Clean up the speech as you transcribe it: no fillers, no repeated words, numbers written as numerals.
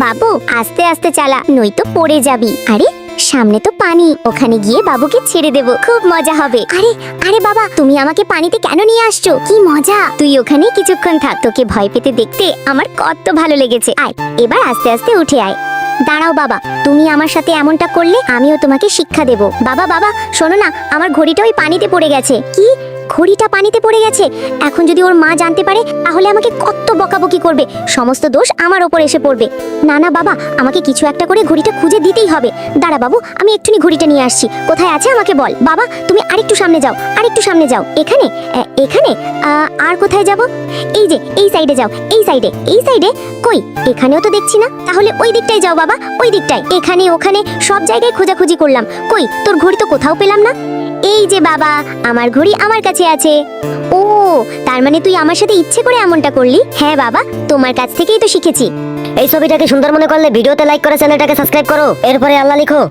বাবু আস্তে আস্তে চালা, নয়তো পড়ে যাবি। আরে সামনে তো পানি, ওখানে গিয়ে বাবুকে ছেড়ে দেব, খুব মজা হবে। আরে আরে বাবা, তুমি আমাকে পানিতে কেন নিয়ে আসছো? কি মজা! তুই ওখানে কিছুক্ষণ থাক, তোকে ভয় পেতে দেখতে আমার কত ভালো লেগেছে। আয় এবার আস্তে আস্তে উঠে আয়। দাঁড়াও বাবা, তুমি আমার সাথে এমনটা করলে আমিও তোমাকে শিক্ষা দেব। বাবা বাবা শোনো না, আমার ঘড়িটা ওই পানিতে পড়ে গেছে। কি? ঘড়িটা পানিতে পড়ে গেছে? এখন যদি ওর মা জানতে পারে তাহলে আমাকে কত বকাবকি করবে, সমস্ত দোষ আমার ওপর এসে পড়বে। না না বাবা, আমাকে কিছু একটা করে ঘড়িটা খুঁজে দিতেই হবে। দাঁড়া বাবু, আমি এক্ষুনি ঘড়িটা নিয়ে আসছি। কোথায় আছে আমাকে বল। বাবা তুমি আরেকটু সামনে যাও, আরেকটু সামনে যাও। এখানে? এখানে? আর কোথায় যাব? এই যে এই সাইডে যাও, এই সাইডে, এই সাইডে। কই, এখানেও তো দেখছি না। তাহলে ওই দিকটায় যাও বাবা, ওই দিকটায়। এখানে ওখানে সব জায়গায় খোঁজাখুঁজি করলাম, কই তোর ঘড়ি তো কোথাও পেলাম না। এই যে বাবা, আমার ঘড়ি আমার কাছে আছে। ও, তার মানে তুই আমার সাথে ইচ্ছে করে এমনটা করলি? হ্যাঁ বাবা, তোমার কাছ থেকেই তো শিখেছি। এই ছবিটাকে সুন্দর মনে করলে ভিডিওতে লাইক করে চ্যানেলটাকে সাবস্ক্রাইব করো, এরপরে আল্লাহ লিখো।